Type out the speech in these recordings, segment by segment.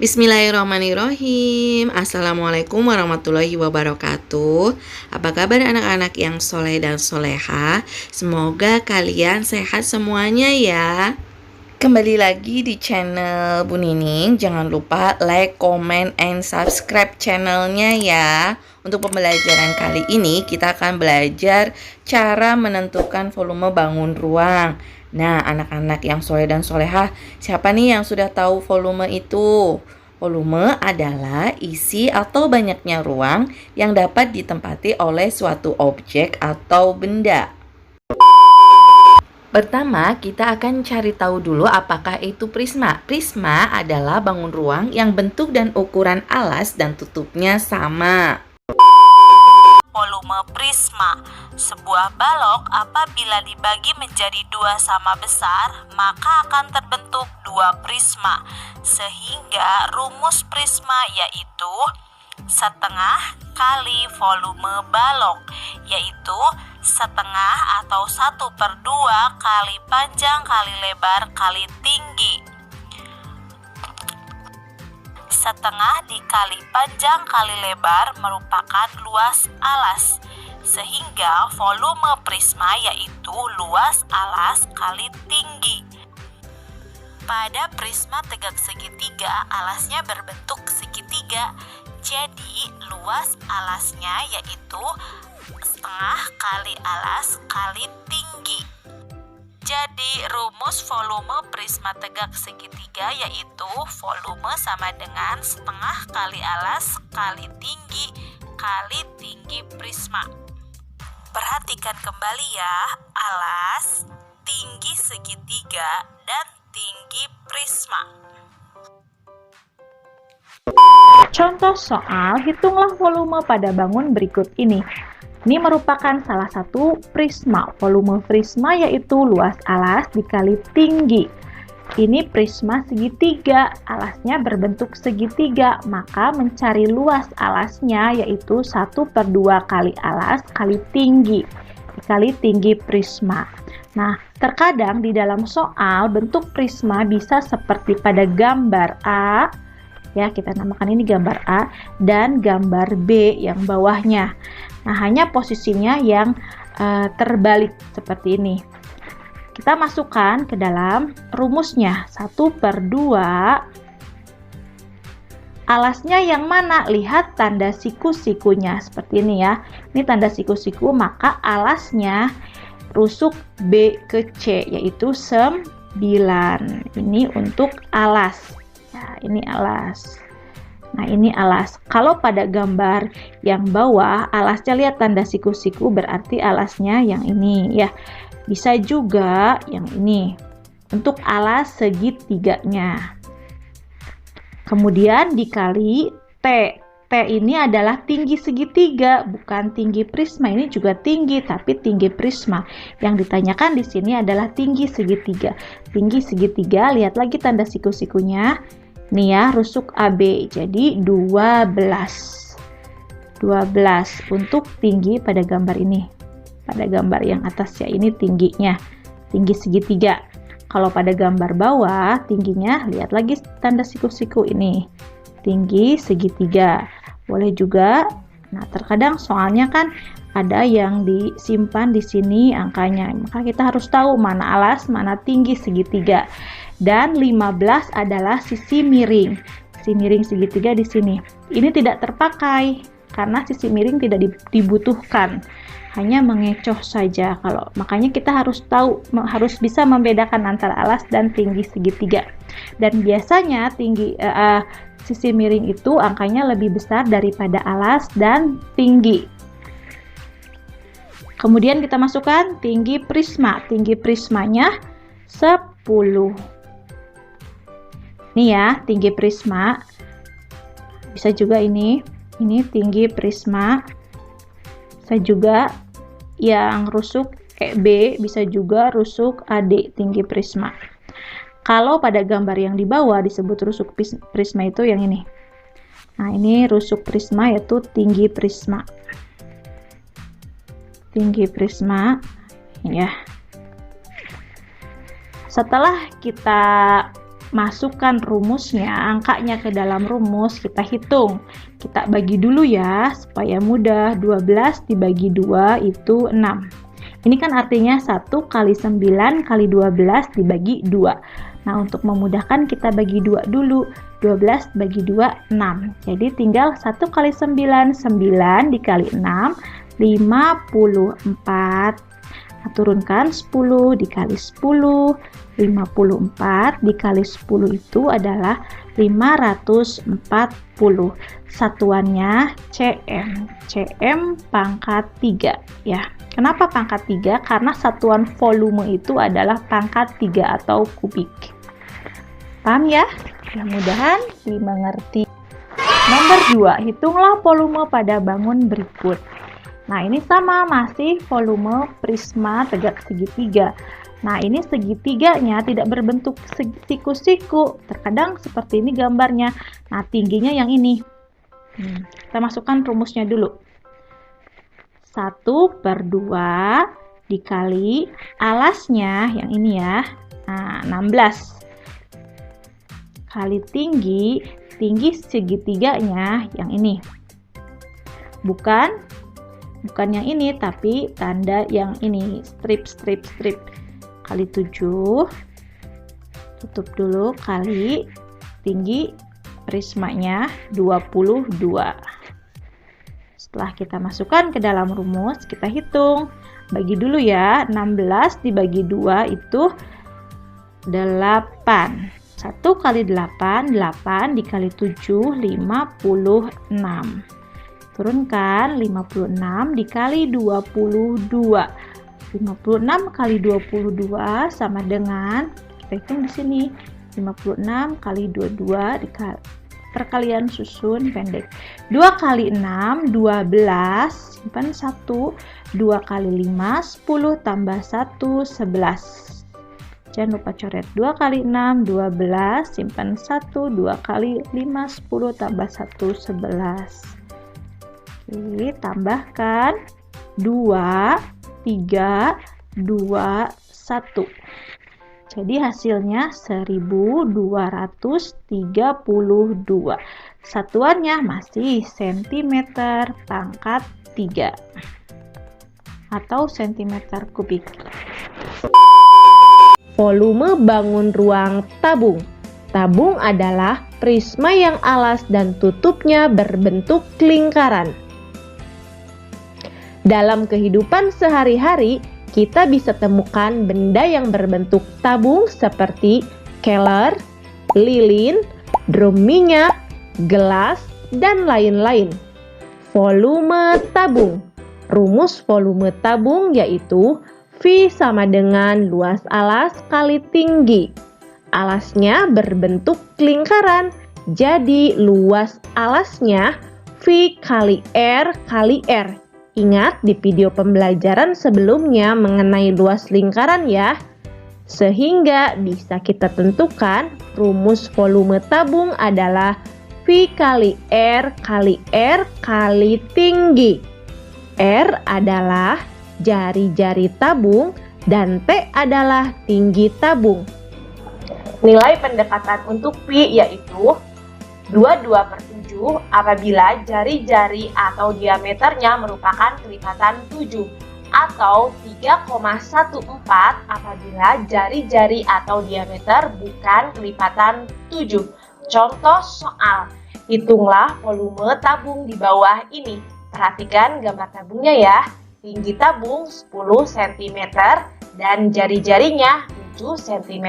Bismillahirrahmanirrahim. Assalamualaikum warahmatullahi wabarakatuh. Apa kabar anak-anak yang soleh dan soleha? Semoga kalian sehat semuanya ya. Kembali lagi di channel Bu Nining. Jangan lupa like, comment, and subscribe channelnya ya. Untuk pembelajaran kali ini kita akan belajar cara menentukan volume bangun ruang. Nah, anak-anak yang soleh dan soleha, siapa nih yang sudah tahu volume itu? Volume adalah isi atau banyaknya ruang yang dapat ditempati oleh suatu objek atau benda. Pertama, kita akan cari tahu dulu apakah itu prisma. Prisma adalah bangun ruang yang bentuk dan ukuran alas dan tutupnya sama. Volume prisma. Sebuah balok apabila dibagi menjadi dua sama besar, maka akan terbentuk dua prisma. Sehingga rumus prisma yaitu setengah kali volume balok, yaitu setengah atau 1/2 kali panjang kali lebar kali tinggi. Setengah dikali panjang kali lebar merupakan luas alas, sehingga volume prisma yaitu luas alas kali tinggi. Pada prisma tegak segitiga, alasnya berbentuk segitiga, jadi luas alasnya yaitu setengah kali alas kali tinggi. Jadi rumus volume prisma tegak segitiga yaitu volume sama dengan setengah kali alas kali tinggi prisma. Perhatikan kembali ya, alas, tinggi segitiga, dan tinggi prisma. Contoh soal, hitunglah volume pada bangun berikut ini. Ini merupakan salah satu prisma. Volume prisma yaitu luas alas dikali tinggi. Ini prisma segitiga, alasnya berbentuk segitiga, maka mencari luas alasnya yaitu 1/2 kali alas kali tinggi, dikali tinggi prisma. Nah, terkadang di dalam soal bentuk prisma bisa seperti pada gambar A, ya kita namakan ini gambar A, dan gambar B yang bawahnya. Nah, hanya posisinya yang terbalik seperti ini. Kita masukkan ke dalam rumusnya 1/2. Alasnya yang mana? Lihat tanda siku-sikunya seperti ini ya. Ini tanda siku-siku, maka alasnya rusuk B ke C yaitu 9. Ini untuk alas. Ya, ini alas. Nah, ini alas. Kalau pada gambar yang bawah, alasnya lihat tanda siku-siku, berarti alasnya yang ini ya. Bisa juga yang ini untuk alas segitiganya. Kemudian dikali T. T ini adalah tinggi segitiga, bukan tinggi prisma. Ini juga tinggi, tapi tinggi prisma. Yang ditanyakan di sini adalah tinggi segitiga. Tinggi segitiga, lihat lagi tanda siku-sikunya. Nih ya, rusuk AB. Jadi 12. 12 untuk tinggi pada gambar ini. Pada gambar yang atas ya, ini tingginya. Tinggi segitiga. Kalau pada gambar bawah, tingginya lihat lagi tanda siku-siku ini. Tinggi segitiga. Boleh juga. Nah, terkadang soalnya kan ada yang disimpan di sini angkanya. Maka kita harus tahu mana alas, mana tinggi segitiga. Dan 15 adalah sisi miring. Sisi miring segitiga di sini. Ini tidak terpakai karena sisi miring tidak dibutuhkan. Hanya mengecoh saja. Makanya kita harus tahu, harus bisa membedakan antara alas dan tinggi segitiga. Dan biasanya sisi miring itu angkanya lebih besar daripada alas dan tinggi. Kemudian kita masukkan tinggi prisma. Tinggi prismanya 10. Ini ya, tinggi prisma. Bisa juga ini tinggi prisma. Bisa juga yang rusuk B, bisa juga rusuk AD, tinggi prisma. Kalau pada gambar yang di bawah disebut rusuk prisma itu yang ini. Nah, ini rusuk prisma yaitu tinggi prisma. Tinggi prisma ya. Setelah kita masukkan rumusnya, angkanya ke dalam rumus, kita hitung. Kita bagi dulu ya, supaya mudah. 12 dibagi 2 itu 6. Ini kan artinya 1 kali 9 kali 12 dibagi 2. Nah, untuk memudahkan kita bagi 2 dulu. 12 bagi 2, 6. Jadi tinggal 1 kali 9, 9 dikali 6, 54. Nah, turunkan 10 dikali 10, 54 dikali 10 itu adalah 540. Satuannya cm. Cm pangkat 3 ya. Kenapa pangkat 3? Karena satuan volume itu adalah pangkat 3 atau kubik. Paham ya? Mudah-mudahan dimengerti. Nomor 2, hitunglah volume pada bangun berikut. Nah, ini sama, masih volume prisma tegak segitiga. Nah, ini segitiganya tidak berbentuk siku-siku. Terkadang seperti ini gambarnya. Nah, tingginya yang ini. Kita masukkan rumusnya dulu. 1/2 dikali alasnya, yang ini ya. Nah, 16. Kali tinggi segitiganya, yang ini. Bukan yang ini, tapi tanda yang ini, strip. Kali 7, tutup dulu, kali tinggi prismanya 22. Setelah kita masukkan ke dalam rumus, kita hitung. Bagi dulu ya, 16 dibagi 2 itu 8. 1 kali 8, 8 dikali 7, 56. Turunkan 56 dikali 22. 56 kali 22 sama dengan, kita hitung di sini, 56 kali 22 dikali perkalian susun pendek. 2 kali 6, 12, simpan 1. 2 kali 5, 10 tambah 1, 11. Jangan lupa coret. 2 kali 6, 12, simpan 1. 2 kali 5, 10 tambah 1, 11. Oke, tambahkan 2, 3, 2, 1. Jadi hasilnya 1232. Satuannya masih cm pangkat 3 atau cm kubik. Volume bangun ruang tabung. Tabung adalah prisma yang alas dan tutupnya berbentuk lingkaran. Dalam kehidupan sehari-hari, kita bisa temukan benda yang berbentuk tabung seperti keler, lilin, drum minyak, gelas, dan lain-lain. Volume tabung. Rumus volume tabung yaitu V sama dengan luas alas kali tinggi. Alasnya berbentuk lingkaran, jadi luas alasnya V kali R kali R. Ingat di video pembelajaran sebelumnya mengenai luas lingkaran ya. Sehingga bisa kita tentukan rumus volume tabung adalah V kali R kali R kali tinggi. R adalah jari-jari tabung dan T adalah tinggi tabung. Nilai pendekatan untuk V yaitu 22/7 apabila jari-jari atau diameternya merupakan kelipatan 7 atau 3,14 apabila jari-jari atau diameter bukan kelipatan 7. Contoh soal, hitunglah volume tabung di bawah ini. Perhatikan gambar tabungnya ya. Tinggi tabung 10 cm dan jari-jarinya 7 cm.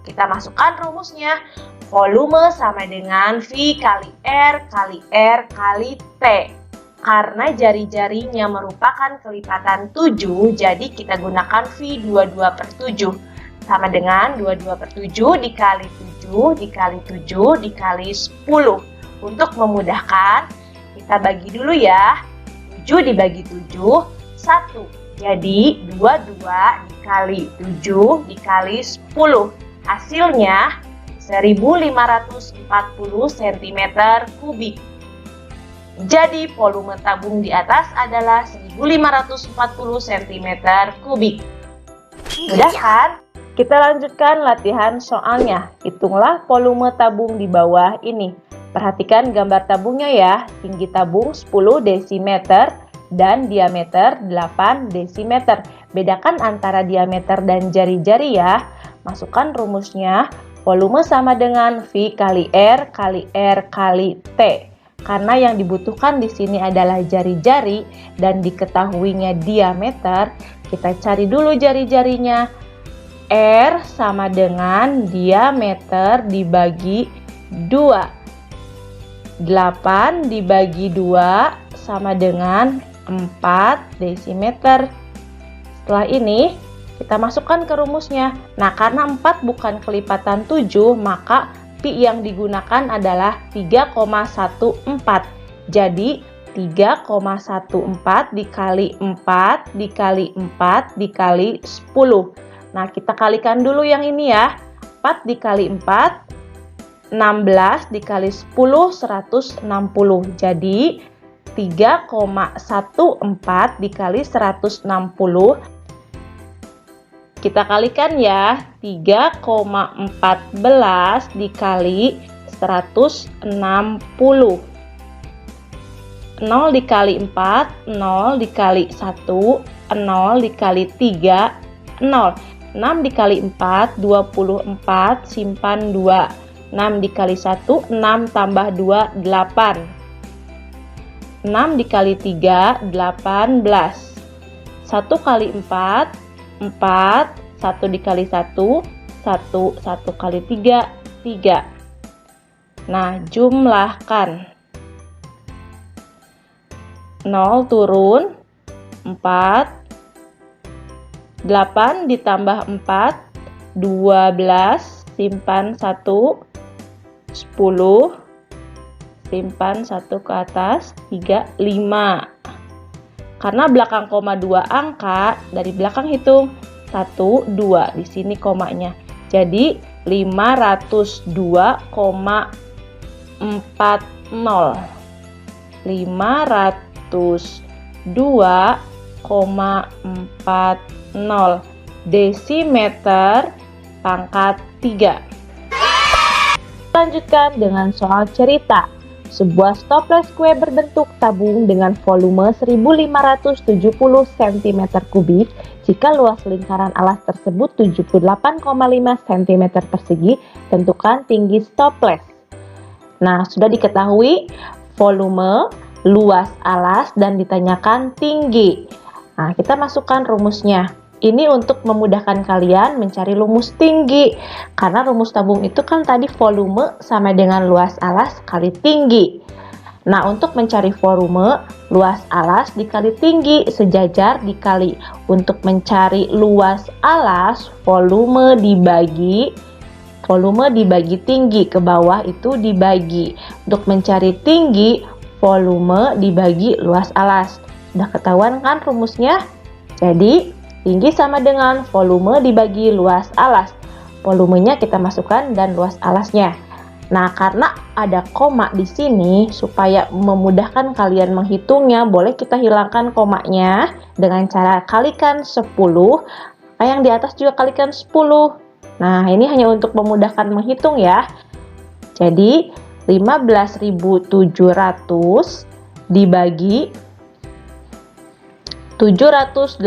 Kita masukkan rumusnya. Volume sama dengan V kali R kali R kali T. Karena jari-jarinya merupakan kelipatan 7, jadi kita gunakan V 22/7. Sama dengan 22/7 dikali 7 dikali 7 dikali 10. Untuk memudahkan, kita bagi dulu ya. 7 dibagi 7, 1. Jadi 22 dikali 7 dikali 10. Hasilnya 1540 cm kubik. Jadi volume tabung di atas adalah 1540 cm kubik. Mudah kan? Kita lanjutkan latihan soalnya. Hitunglah volume tabung di bawah ini. Perhatikan gambar tabungnya ya. Tinggi tabung 10 desimeter dan diameter 8 desimeter. Bedakan antara diameter dan jari-jari ya. Masukkan rumusnya. Volume sama dengan V kali R kali R kali T. Karena yang dibutuhkan di sini adalah jari-jari dan diketahuinya diameter, kita cari dulu jari-jarinya. R sama dengan diameter dibagi 2. 8 dibagi 2 sama dengan 4 desimeter. Setelah ini, kita masukkan ke rumusnya. Nah, karena 4 bukan kelipatan 7, maka pi yang digunakan adalah 3,14. Jadi, 3,14 dikali 4 dikali 4 dikali 10. Nah, kita kalikan dulu yang ini ya. 4 dikali 4, 16 dikali 10, 160. Jadi, 3,14 dikali 160. Kita kalikan ya. 3,14 dikali 160. 0 dikali 4, 0 dikali 1, 0 dikali 3, 0. 6 dikali 4, 24, simpan 2. 6 dikali 1, 6 tambah 2, 8. 6 dikali 3, 18. 1 kali 4, 4. 1 dikali 1, 1. 1 kali 3, 3. Nah, jumlahkan. 0 turun, 4. 8 ditambah 4, 12, simpan 1, 10, simpan 1 ke atas, 3, 5. Karena belakang koma 2 angka, dari belakang hitung 1, 2, di sini komanya. Jadi 502,40. 502,40 desimeter pangkat 3. Lanjutkan dengan soal cerita. Sebuah stoples kue berbentuk tabung dengan volume 1570 cm3. Jika luas lingkaran alas tersebut 78,5 cm persegi, tentukan tinggi stoples. Nah, sudah diketahui volume, luas alas, dan ditanyakan tinggi. Nah, kita masukkan rumusnya. Ini untuk memudahkan kalian mencari rumus tinggi. Karena rumus tabung itu kan tadi volume sama dengan luas alas kali tinggi. Nah, untuk mencari volume, luas alas dikali tinggi, sejajar dikali. Untuk mencari luas alas, volume dibagi tinggi, ke bawah itu dibagi. Untuk mencari tinggi, volume dibagi luas alas. Sudah ketahuan kan rumusnya? Jadi, tinggi sama dengan volume dibagi luas alas. Volumenya kita masukkan dan luas alasnya. Nah, karena ada koma di sini, supaya memudahkan kalian menghitungnya, boleh kita hilangkan komanya dengan cara kalikan 10. Yang di atas juga kalikan 10. Nah, ini hanya untuk memudahkan menghitung ya. Jadi, 15.700 dibagi 785.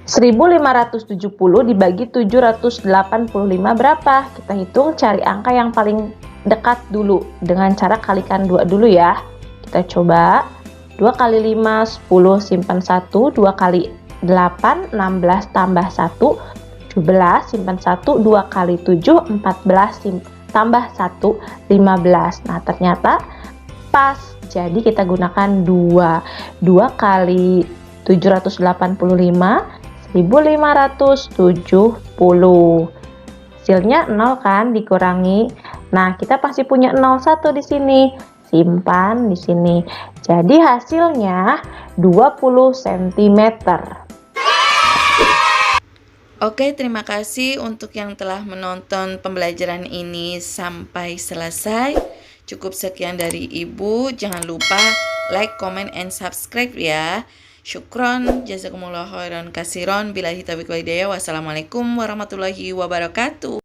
1570 dibagi 785 berapa? Kita hitung, cari angka yang paling dekat dulu dengan cara kalikan 2 dulu ya. Kita coba. 2 kali 5, 10, simpan 1. 2 kali 8, 16 tambah 1, 17, simpan 1. 2 kali 7, 14, tambah 1, 15. Nah, ternyata pas. Jadi kita gunakan 2. 2 kali 785, 1570. Hasilnya 0 kan, dikurangi. Nah, kita pasti punya 01 di sini. Simpan di sini. Jadi hasilnya 20 cm. Oke, terima kasih untuk yang telah menonton pembelajaran ini sampai selesai. Cukup sekian dari Ibu. Jangan lupa like, comment, and subscribe ya. Syukron, jazakumullah khairan kasiron. Billahi taufiq wal hidayah. Wassalamualaikum warahmatullahi wabarakatuh.